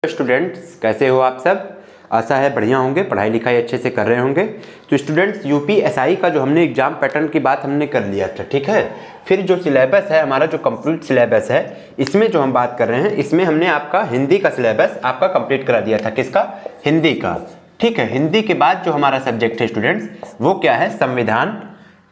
Students, कैसे हो आप सब। आशा है बढ़िया होंगे, पढ़ाई लिखाई अच्छे से कर रहे होंगे। तो स्टूडेंट्स, यूपीएसआई का जो हमने एग्जाम पैटर्न की बात हमने कर लिया था, ठीक है। फिर जो सिलेबस है हमारा, जो कंप्लीट सिलेबस है, इसमें जो हम बात कर रहे हैं, इसमें हमने आपका हिंदी का सिलेबस आपका कंप्लीट करा दिया था। किसका? हिंदी का, ठीक है। हिंदी के बाद जो हमारा सब्जेक्ट है स्टूडेंट्स, वो क्या है? संविधान।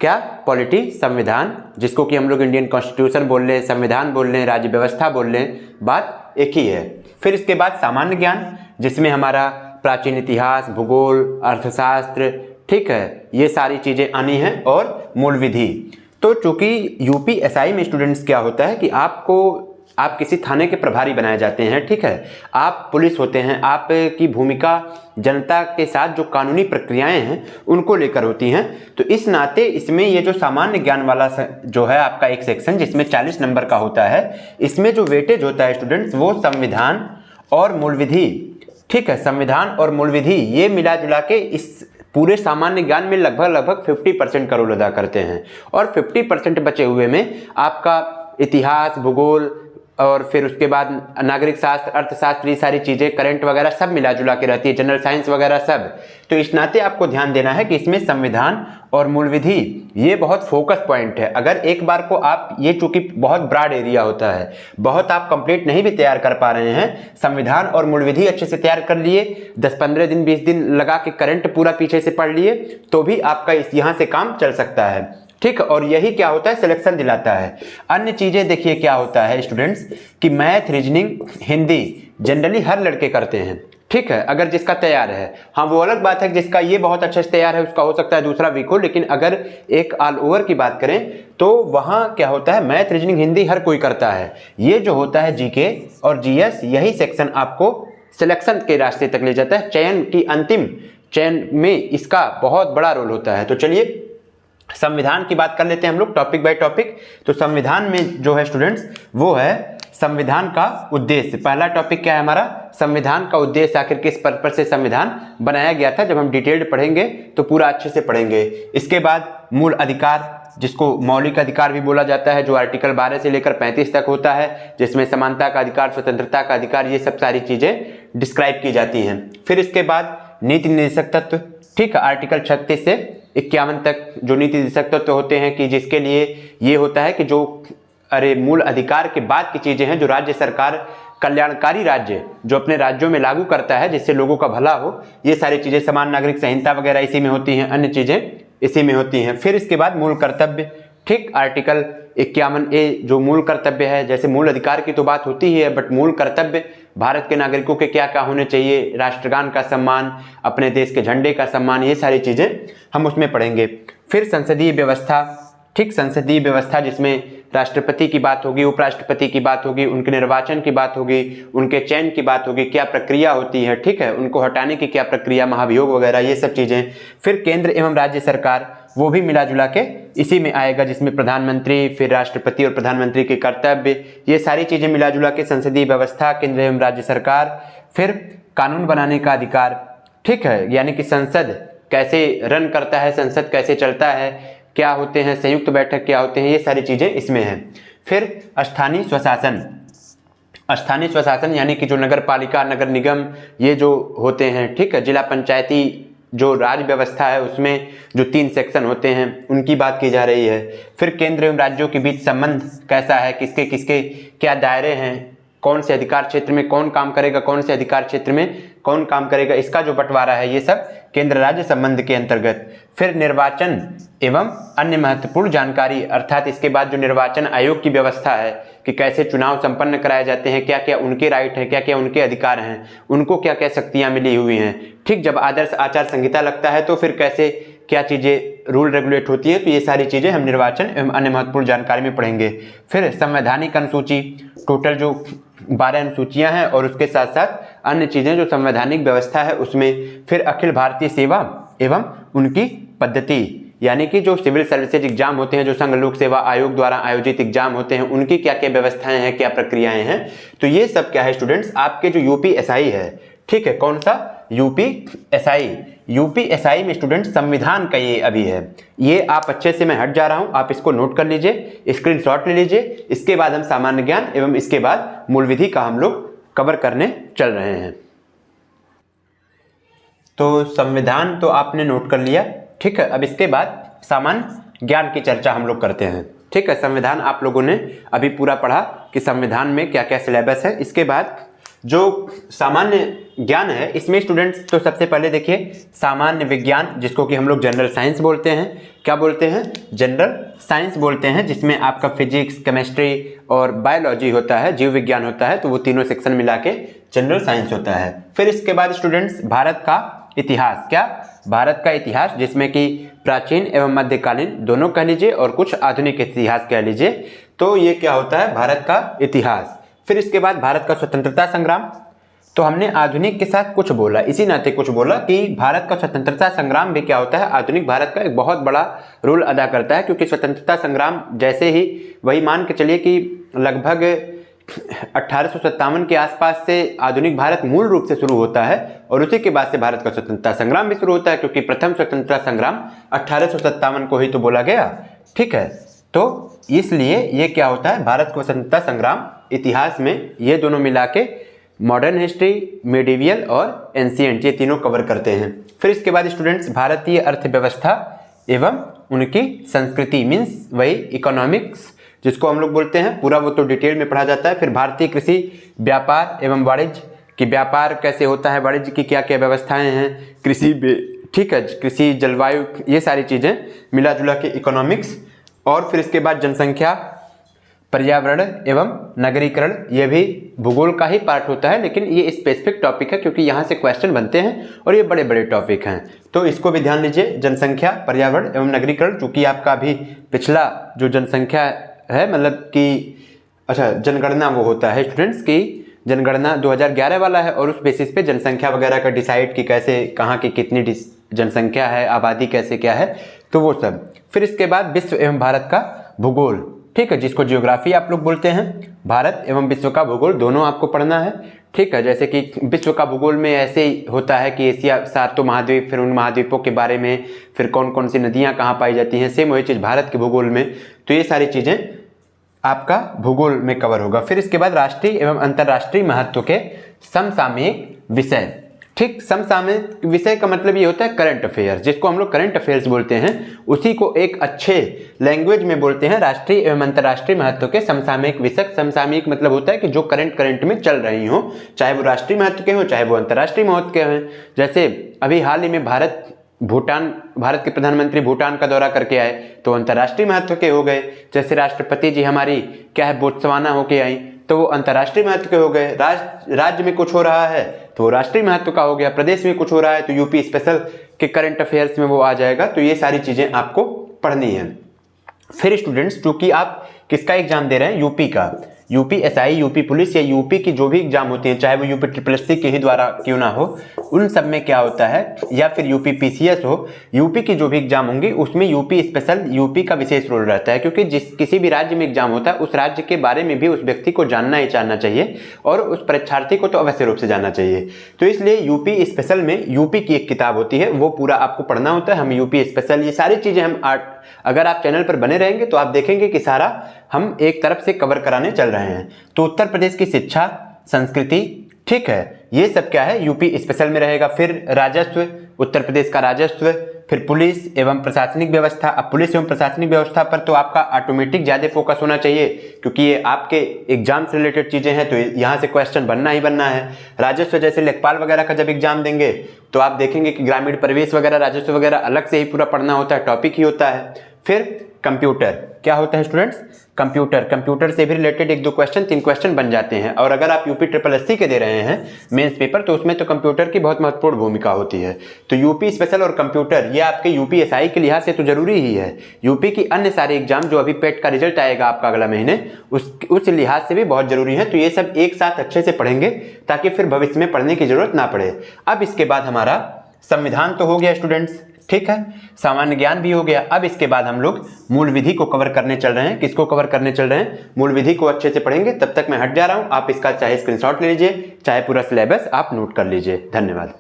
क्या? पॉलिटी, संविधान, जिसको कि हम लोग इंडियन कॉन्स्टिट्यूशन बोल रहे हैं, संविधान बोल रहे हैं, राज्य व्यवस्था बोल रहे हैं, बात एक ही है। फिर इसके बाद सामान्य ज्ञान, जिसमें हमारा प्राचीन इतिहास, भूगोल, अर्थशास्त्र, ठीक है, ये सारी चीज़ें आनी हैं, और मूल विधि। तो चूंकि यूपीएसआई में स्टूडेंट्स क्या होता है कि आप किसी थाने के प्रभारी बनाए जाते हैं, ठीक है। आप पुलिस होते हैं, आपकी भूमिका जनता के साथ जो कानूनी प्रक्रियाएं हैं उनको लेकर होती हैं। तो इस नाते इसमें ये जो सामान्य ज्ञान वाला जो है आपका एक सेक्शन, जिसमें 40 नंबर का होता है, इसमें जो वेटेज होता है स्टूडेंट्स, वो संविधान और मूल विधि, ठीक है। संविधान और मूल विधि ये मिला जुला के इस पूरे सामान्य ज्ञान में लगभग 50% का रोल अदा करते हैं। और 50% बचे हुए में आपका इतिहास, भूगोल, और फिर उसके बाद नागरिक शास्त्र, अर्थशास्त्र, ये सारी चीज़ें, करंट वगैरह सब मिला जुला के रहती है, जनरल साइंस वगैरह सब। तो इस नाते आपको ध्यान देना है कि इसमें संविधान और मूल विधि ये बहुत फोकस पॉइंट है। अगर एक बार को आप, ये चूंकि बहुत ब्रॉड एरिया होता है, बहुत आप कंप्लीट नहीं भी तैयार कर पा रहे हैं, संविधान और मूल विधि अच्छे से तैयार कर लिए, 10-15 दिन 20 दिन लगा के करंट पूरा पीछे से पढ़ लिए, तो भी आपका यहाँ से काम चल सकता है, ठीक। और यही क्या होता है? सिलेक्शन दिलाता है। अन्य चीजें देखिए क्या होता है स्टूडेंट्स, कि मैथ, रीजनिंग, हिंदी जनरली हर लड़के करते हैं, ठीक है, अगर जिसका तैयार है। हाँ, वो अलग बात है कि जिसका ये बहुत अच्छे से तैयार है, उसका हो सकता है दूसरा वीक हो, लेकिन अगर एक ऑल ओवर की बात करें तो वहाँ क्या होता है? मैथ, रीजनिंग, हिंदी हर कोई करता है। ये जो होता है जीके और जीएस, यही सेक्शन आपको सिलेक्शन के रास्ते तक ले जाता है, चयन की अंतिम चयन में इसका बहुत बड़ा रोल होता है। तो चलिए संविधान की बात कर लेते हैं हम लोग, टॉपिक बाय टॉपिक। तो संविधान में जो है स्टूडेंट्स, वो है संविधान का उद्देश्य। पहला टॉपिक क्या है हमारा? संविधान का उद्देश्य, आखिर किस पर्पज से संविधान बनाया गया था। जब हम डिटेल्ड पढ़ेंगे तो पूरा अच्छे से पढ़ेंगे। इसके बाद मूल अधिकार, जिसको मौलिक अधिकार भी बोला जाता है, जो आर्टिकल 12 से लेकर 35 तक होता है, जिसमें समानता का अधिकार, स्वतंत्रता का अधिकार, ये सब सारी चीजें डिस्क्राइब की जाती हैं। फिर इसके बाद नीति निर्देशक तत्व, ठीक है, आर्टिकल 36 से 51 तक जो नीति निर्देशक तत्व होते हैं, कि जिसके लिए ये होता है कि जो मूल अधिकार के बाद की चीजें हैं, जो राज्य सरकार, कल्याणकारी राज्य जो अपने राज्यों में लागू करता है, जिससे लोगों का भला हो, ये सारी चीजें, समान नागरिक संहिता वगैरह इसी में होती हैं, अन्य चीजें इसी में होती हैं। फिर इसके बाद मूल कर्तव्य, ठीक, आर्टिकल 51A जो मूल कर्तव्य है, जैसे मूल अधिकार की तो बात होती ही है, बट मूल कर्तव्य भारत के नागरिकों के क्या क्या होने चाहिए, राष्ट्रगान का सम्मान, अपने देश के झंडे का सम्मान, ये सारी चीजें हम उसमें पढ़ेंगे। फिर संसदीय व्यवस्था, ठीक, संसदीय व्यवस्था जिसमें राष्ट्रपति की बात होगी, उपराष्ट्रपति की बात होगी, उनके निर्वाचन की बात होगी, उनके चयन की बात होगी, क्या प्रक्रिया होती है, ठीक है, उनको हटाने की क्या प्रक्रिया, महाभियोग वगैरह, ये सब चीजें। फिर केंद्र एवं राज्य सरकार, वो भी मिला जुला के इसी में आएगा, जिसमें प्रधानमंत्री, फिर राष्ट्रपति और प्रधानमंत्री के कर्तव्य, ये सारी चीजें मिला जुला के संसदीय व्यवस्था, केंद्र एवं राज्य सरकार। फिर कानून बनाने का अधिकार, ठीक है, यानी कि संसद कैसे रन करता है, संसद कैसे चलता है, क्या होते हैं संयुक्त बैठक, क्या होते हैं, ये सारी चीजें इसमें हैं। फिर स्थानीय स्वशासन, स्थानीय स्वशासन यानी कि जो नगर पालिका, नगर निगम, ये जो होते हैं, ठीक है, जिला पंचायती जो राज्य व्यवस्था है, उसमें जो 3 सेक्शन होते हैं, उनकी बात की जा रही है। फिर केंद्र एवं राज्यों के बीच संबंध कैसा है, किसके किसके क्या दायरे हैं, कौन से अधिकार क्षेत्र में कौन काम करेगा, कौन से अधिकार क्षेत्र में कौन काम करेगा, इसका जो बंटवारा है, ये सब केंद्र राज्य संबंध के अंतर्गत। फिर निर्वाचन एवं अन्य महत्वपूर्ण जानकारी, अर्थात इसके बाद जो निर्वाचन आयोग की व्यवस्था है, कि कैसे चुनाव संपन्न कराए जाते हैं, क्या क्या उनके राइट हैं, क्या क्या उनके अधिकार हैं, उनको क्या क्या शक्तियां मिली हुई हैं, ठीक। जब आदर्श आचार संहिता लगता है तो फिर कैसे क्या चीज़ें रूल रेगुलेट होती है, तो ये सारी चीज़ें हम निर्वाचन एवं अन्य महत्वपूर्ण जानकारी में पढ़ेंगे। फिर संवैधानिक अनुसूची, टोटल जो 12 अनुसूचियाँ हैं, और उसके साथ साथ अन्य चीज़ें जो संवैधानिक व्यवस्था है उसमें। फिर अखिल भारतीय सेवा एवं उनकी पद्धति, यानी कि जो सिविल सर्विसेज एग्जाम होते हैं, जो संघ लोक सेवा आयोग द्वारा आयोजित एग्जाम होते हैं, उनकी क्या क्या व्यवस्थाएं हैं, क्या प्रक्रियाएं हैं। तो ये सब क्या है स्टूडेंट्स, आपके जो यूपीएसआई है, ठीक है, कौन सा? यूपीएसआई। यूपीएसआई में स्टूडेंट संविधान का ये अभी है, ये आप अच्छे से, मैं हट जा रहा हूं, आप इसको नोट कर लीजिए, स्क्रीनशॉट ले लीजिए। इसके बाद हम सामान्य ज्ञान एवं इसके बाद मूल विधि का हम लोग कवर करने चल रहे हैं। तो संविधान तो आपने नोट कर लिया, ठीक है। अब इसके बाद सामान्य ज्ञान की चर्चा हम लोग करते हैं, ठीक है। संविधान आप लोगों ने अभी पूरा पढ़ा कि संविधान में क्या क्या सिलेबस है। इसके बाद जो सामान्य ज्ञान है इसमें स्टूडेंट्स तो सबसे पहले देखिए सामान्य विज्ञान, जिसको कि हम लोग जनरल साइंस बोलते हैं। क्या बोलते हैं? जनरल साइंस बोलते हैं, जिसमें आपका फिजिक्स, केमिस्ट्री और बायोलॉजी होता है, जीव विज्ञान होता है। तो वो तीनों सेक्शन मिला के जनरल साइंस होता है। फिर इसके बाद स्टूडेंट्स भारत का इतिहास, क्या? भारत का इतिहास, जिसमें कि प्राचीन एवं मध्यकालीन दोनों कह लीजिए और कुछ आधुनिक इतिहास कह लीजिए। तो ये क्या होता है? भारत का इतिहास। फिर इसके बाद भारत का स्वतंत्रता संग्राम। तो हमने आधुनिक के साथ कुछ बोला, इसी नाते कुछ बोला कि भारत का स्वतंत्रता संग्राम भी क्या होता है? आधुनिक भारत का एक बहुत बड़ा रोल अदा करता है, क्योंकि स्वतंत्रता संग्राम जैसे ही वही मान के चलिए कि लगभग 1857 के आसपास से आधुनिक भारत मूल रूप से शुरू होता है और उसी के बाद से भारत का स्वतंत्रता संग्राम भी शुरू होता है, क्योंकि प्रथम स्वतंत्रता संग्राम 1857 को ही तो बोला गया, ठीक है। तो इसलिए ये क्या होता है? भारत का स्वतंत्रता संग्राम इतिहास में ये दोनों मिला के मॉडर्न हिस्ट्री, मेडिवियल और एंशिएंट, ये तीनों कवर करते हैं। फिर इसके बाद स्टूडेंट्स भारतीय अर्थव्यवस्था एवं उनकी संस्कृति, मीन्स वही इकोनॉमिक्स जिसको हम लोग बोलते हैं, पूरा वो तो डिटेल में पढ़ा जाता है। फिर भारतीय कृषि, व्यापार एवं वाणिज्य कि व्यापार कैसे होता है, वाणिज्य की क्या क्या व्यवस्थाएं हैं, कृषि, ठीक है, कृषि, जलवायु, ये सारी चीज़ें मिला जुला के इकोनॉमिक्स। और फिर इसके बाद जनसंख्या, पर्यावरण एवं नगरीकरण, ये भी भूगोल का ही पार्ट होता है, लेकिन ये स्पेसिफिक टॉपिक है क्योंकि यहाँ से क्वेश्चन बनते हैं और ये बड़े बड़े टॉपिक हैं, तो इसको भी ध्यान लीजिए। जनसंख्या, पर्यावरण एवं नगरीकरण, चूँकि आपका अभी पिछला जो जनसंख्या है, मतलब कि अच्छा जनगणना वो होता है स्टूडेंट्स की, जनगणना 2011 वाला है और उस बेसिस पे जनसंख्या वगैरह का डिसाइड कि कैसे कहाँ की कितनी जनसंख्या है, आबादी कैसे क्या है, तो वो सब। फिर इसके बाद विश्व एवं भारत का भूगोल, ठीक है, जिसको जियोग्राफी आप लोग बोलते हैं। भारत एवं विश्व का भूगोल दोनों आपको पढ़ना है, ठीक है। जैसे कि विश्व का भूगोल में ऐसे ही होता है कि एशिया, सातों महाद्वीप, फिर उन महाद्वीपों के बारे में, फिर कौन कौन सी नदियाँ कहाँ पाई जाती हैं, सेम वही चीज़ भारत के भूगोल में। तो ये सारी चीज़ें आपका भूगोल में कवर होगा। फिर इसके बाद राष्ट्रीय एवं अंतर्राष्ट्रीय महत्व के समसामयिक विषय, ठीक। समसामयिक विषय का मतलब ये होता है करंट अफेयर्स, जिसको हम लोग करंट अफेयर्स बोलते हैं, उसी को एक अच्छे लैंग्वेज में बोलते हैं राष्ट्रीय एवं अंतर्राष्ट्रीय महत्व के समसामयिक विषय। समसामयिक मतलब होता है कि जो करंट में चल रही हो, चाहे वो राष्ट्रीय महत्व के हो, चाहे वो अंतर्राष्ट्रीय महत्व के हों। जैसे अभी हाल ही में भारत के प्रधानमंत्री भूटान का दौरा करके आए, तो अंतर्राष्ट्रीय महत्व के हो गए। जैसे राष्ट्रपति जी हमारी क्या है, बोत्सवाना होके आई, तो वो अंतर्राष्ट्रीय महत्व के हो गए। राज्य में कुछ हो रहा है तो राष्ट्रीय महत्व का हो गया, प्रदेश में कुछ हो रहा है तो यूपी स्पेशल के करंट अफेयर्स में वो आ जाएगा। तो ये सारी चीज़ें आपको पढ़नी है। फिर स्टूडेंट्स, क्योंकि आप किसका एग्जाम दे रहे हैं? यूपी का, यूपी एसआई, यूपी पुलिस या यूपी की जो भी एग्जाम होती हैं, चाहे वो यूपी SSC के ही द्वारा क्यों ना हो, उन सब में क्या होता है, या फिर यूपी PCS हो, यूपी की जो भी एग्जाम होंगी उसमें यूपी स्पेशल, यूपी का विशेष रोल रहता है। क्योंकि किसी भी राज्य में एग्जाम होता है, उस राज्य के बारे में भी उस व्यक्ति को जानना ही जानना चाहिए और उस परीक्षार्थी को तो अवश्य रूप से जानना चाहिए। तो इसलिए यूपी स्पेशल में यूपी की एक किताब होती है, वो पूरा आपको पढ़ना होता है। हम यूपी स्पेशल, ये सारी चीज़ें हम अगर आप चैनल पर बने रहेंगे तो आप देखेंगे कि सारा हम एक तरफ से कवर कराने चल रहे हैं। तो उत्तर प्रदेश की शिक्षा, संस्कृति, ठीक है, ये सब क्या है, यूपी स्पेशल में रहेगा। फिर राजस्व, उत्तर प्रदेश का राजस्व, फिर पुलिस एवं प्रशासनिक व्यवस्था। अब पुलिस एवं प्रशासनिक व्यवस्था पर तो आपका ऑटोमेटिक ज़्यादा फोकस होना चाहिए, क्योंकि ये आपके एग्जाम से रिलेटेड चीज़ें हैं, तो यहाँ से क्वेश्चन बनना ही बनना है। राजस्व, जैसे लेखपाल वगैरह का जब एग्जाम देंगे तो आप देखेंगे कि ग्रामीण परिवेश वगैरह, राजस्व वगैरह अलग से ही पूरा पढ़ना होता है, टॉपिक ही होता है। फिर कंप्यूटर, क्या होता है स्टूडेंट्स? कंप्यूटर से भी रिलेटेड 1-2 क्वेश्चन, 3 क्वेश्चन बन जाते हैं। और अगर आप यूपी SSC के दे रहे हैं मेंस पेपर, तो उसमें तो कंप्यूटर की बहुत महत्वपूर्ण भूमिका होती है। तो यूपी स्पेशल और कंप्यूटर, ये आपके यूपी एसआई के लिहाज से तो जरूरी ही है। यूपी की अन्य सारे एग्जाम जो अभी पेट का रिजल्ट आएगा आपका अगला महीने, उस लिहाज से भी बहुत जरूरी है। तो ये सब एक साथ अच्छे से पढ़ेंगे ताकि फिर भविष्य में पढ़ने की जरूरत ना पड़े। अब इसके बाद हमारा संविधान तो हो गया स्टूडेंट्स, ठीक है, सामान्य ज्ञान भी हो गया। अब इसके बाद हम लोग मूल विधि को कवर करने चल रहे हैं। किसको कवर करने चल रहे हैं? मूल विधि को अच्छे से पढ़ेंगे। तब तक मैं हट जा रहा हूं, आप इसका चाहे स्क्रीनशॉट ले लीजिए, चाहे पूरा सिलेबस आप नोट कर लीजिए। धन्यवाद।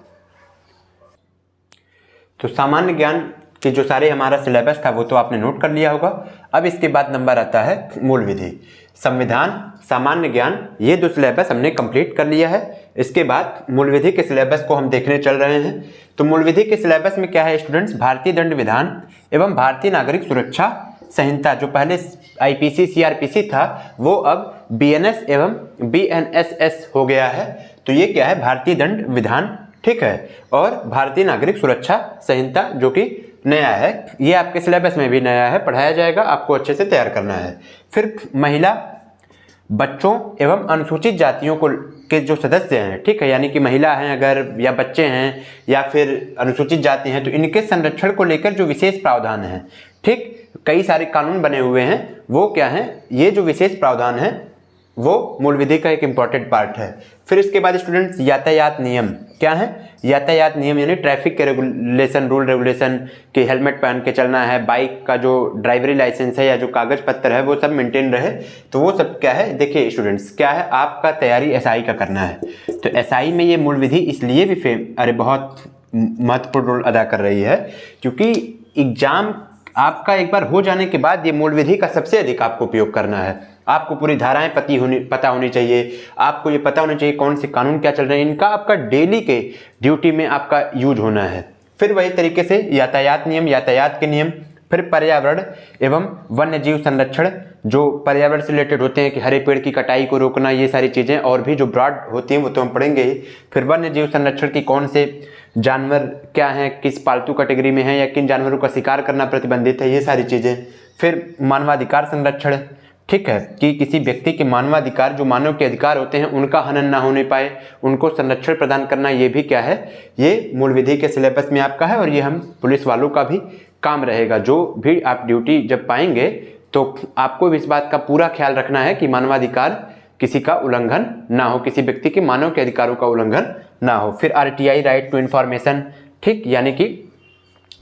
तो सामान्य ज्ञान के जो सारे हमारा सिलेबस था वो तो आपने नोट कर लिया होगा। अब इसके बाद नंबर आता है मूल विधि। संविधान, सामान्य ज्ञान, ये 2 सिलेबस हमने कंप्लीट कर लिया है। इसके बाद मूल विधि के सिलेबस को हम देखने चल रहे हैं। तो मूल विधि के सिलेबस में क्या है स्टूडेंट्स, भारतीय दंड विधान एवं भारतीय नागरिक सुरक्षा संहिता, जो पहले IPC CRPC था वो अब BNS एवं BNSS हो गया है। तो ये क्या है, भारतीय दंड विधान, ठीक है, और भारतीय नागरिक सुरक्षा संहिता जो कि नया है, ये आपके सिलेबस में भी नया है, पढ़ाया जाएगा, आपको अच्छे से तैयार करना है। फिर महिला, बच्चों एवं अनुसूचित जातियों को के जो सदस्य हैं, ठीक है, यानी कि महिला हैं अगर, या बच्चे हैं, या फिर अनुसूचित जाति हैं, तो इनके संरक्षण को लेकर जो विशेष प्रावधान हैं, ठीक, कई सारे कानून बने हुए हैं, वो क्या हैं, ये जो विशेष प्रावधान है वो मूल विधि का एक इम्पॉर्टेंट पार्ट है। फिर इसके बाद स्टूडेंट्स यातायात नियम, क्या है, यातायात नियम यानी ट्रैफिक के रेगुलेशन, रूल रेगुलेशन, कि हेलमेट पहन के चलना है, बाइक का जो ड्राइवरी लाइसेंस है या जो कागज पत्र है वो सब मेंटेन रहे, तो वो सब क्या है। देखिए स्टूडेंट्स, क्या है, आपका तैयारी SI का करना है, तो SI में ये मूल विधि इसलिए भी बहुत महत्वपूर्ण रोल अदा कर रही है क्योंकि एग्जाम आपका एक बार हो जाने के बाद ये मूल विधि का सबसे अधिक आपको उपयोग करना है। आपको पूरी धाराएं पता होनी चाहिए, आपको ये पता होना चाहिए कौन से कानून क्या चल रहे हैं, इनका आपका डेली के ड्यूटी में आपका यूज होना है। फिर वही तरीके से यातायात नियम, यातायात के नियम, फिर पर्यावरण एवं वन्य जीव संरक्षण, जो पर्यावरण से रिलेटेड होते हैं कि हरे पेड़ की कटाई को रोकना, ये सारी चीज़ें, और भी जो ब्रॉड होती हैं वो तो हम पढ़ेंगे ही। फिर वन्य जीव संरक्षण की कौन से जानवर क्या हैं, किस पालतू कैटेगरी में हैं, या किन जानवरों का शिकार करना प्रतिबंधित है, ये सारी चीज़ें। फिर मानवाधिकार संरक्षण, ठीक है, कि किसी व्यक्ति के मानवाधिकार, जो मानव के अधिकार होते हैं, उनका हनन ना होने पाए, उनको संरक्षण प्रदान करना, ये भी क्या है, ये मूल विधि के सिलेबस में आपका है। और ये हम पुलिस वालों का भी काम रहेगा, जो भी आप ड्यूटी जब पाएंगे तो आपको इस बात का पूरा ख्याल रखना है कि मानवाधिकार किसी का उल्लंघन ना हो, किसी व्यक्ति के मानव के अधिकारों का उल्लंघन ना हो। फिर RTI, राइट टू इन्फॉर्मेशन, ठीक, यानी कि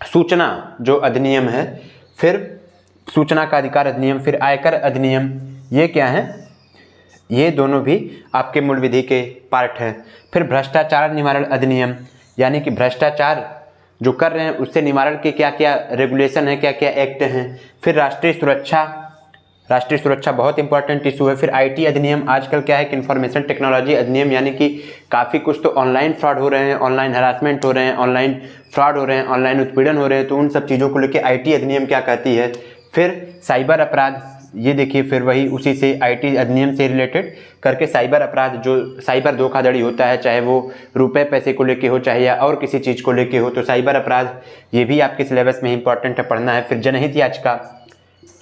सूचना जो अधिनियम है, फिर सूचना का अधिकार अधिनियम, फिर आयकर अधिनियम, ये क्या है, ये दोनों भी आपके मूल विधि के पार्ट हैं। फिर भ्रष्टाचार निवारण अधिनियम, यानी कि भ्रष्टाचार जो कर रहे हैं उससे निवारण के क्या क्या रेगुलेशन है, क्या क्या एक्ट हैं। फिर राष्ट्रीय सुरक्षा बहुत इंपॉर्टेंट इशू है। फिर IT अधिनियम, आजकल क्या है कि इन्फॉर्मेशन टेक्नोलॉजी अधिनियम, यानी कि काफ़ी कुछ तो ऑनलाइन फ्रॉड हो रहे हैं, ऑनलाइन हरासमेंट हो रहे हैं, ऑनलाइन फ्रॉड हो रहे हैं, ऑनलाइन उत्पीड़न हो रहे हैं, तो उन सब चीज़ों को लेकर IT अधिनियम क्या कहती है। फिर साइबर अपराध, ये देखिए, फिर वही उसी से IT अधिनियम से रिलेटेड करके साइबर अपराध, जो साइबर धोखाधड़ी होता है, चाहे वो रुपए पैसे को लेके हो, चाहे या और किसी चीज़ को लेके हो, तो साइबर अपराध ये भी आपके सिलेबस में इंपॉर्टेंट है, पढ़ना है। फिर जनहित याचिका,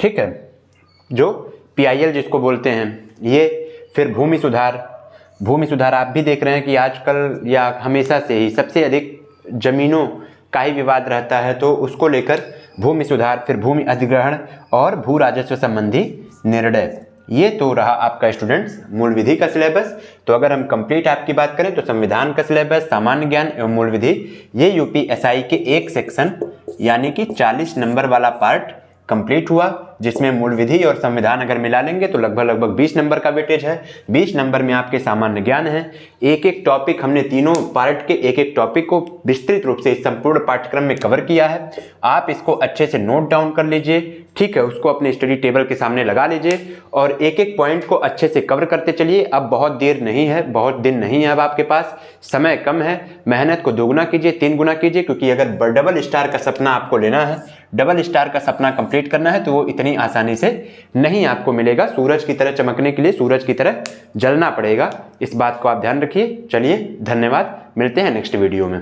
ठीक है, जो PIL जिसको बोलते हैं ये। फिर भूमि सुधार आप भी देख रहे हैं कि आजकल या हमेशा से ही सबसे अधिक जमीनों का ही विवाद रहता है, तो उसको लेकर भूमि सुधार। फिर भूमि अधिग्रहण और भू राजस्व संबंधी निर्णय, ये तो रहा आपका स्टूडेंट्स मूल विधि का सिलेबस। तो अगर हम कंप्लीट आपकी बात करें तो संविधान का सिलेबस, सामान्य ज्ञान एवं मूल विधि, ये UPSI के एक सेक्शन यानी कि 40 नंबर वाला पार्ट कंप्लीट हुआ, जिसमें मूल विधि और संविधान अगर मिला लेंगे तो लगभग 20 नंबर का वेटेज है। 20 नंबर में आपके सामान्य ज्ञान है। एक एक टॉपिक हमने तीनों पार्ट के एक एक टॉपिक को विस्तृत रूप से इस संपूर्ण पाठ्यक्रम में कवर किया है। आप इसको अच्छे से नोट डाउन कर लीजिए, ठीक है, उसको अपने स्टडी टेबल के सामने लगा लीजिए और एक एक पॉइंट को अच्छे से कवर करते चलिए। अब बहुत देर नहीं है, बहुत दिन नहीं है, अब आपके पास समय कम है। मेहनत को दोगुना कीजिए, 3 गुना कीजिए, क्योंकि अगर डबल स्टार का सपना आपको लेना है, डबल स्टार का सपना कंप्लीट करना है, तो वो इतनी आसानी से नहीं आपको मिलेगा। सूरज की तरह चमकने के लिए सूरज की तरह जलना पड़ेगा। इस बात को आप ध्यान रखिए। चलिए, धन्यवाद, मिलते हैं नेक्स्ट वीडियो में।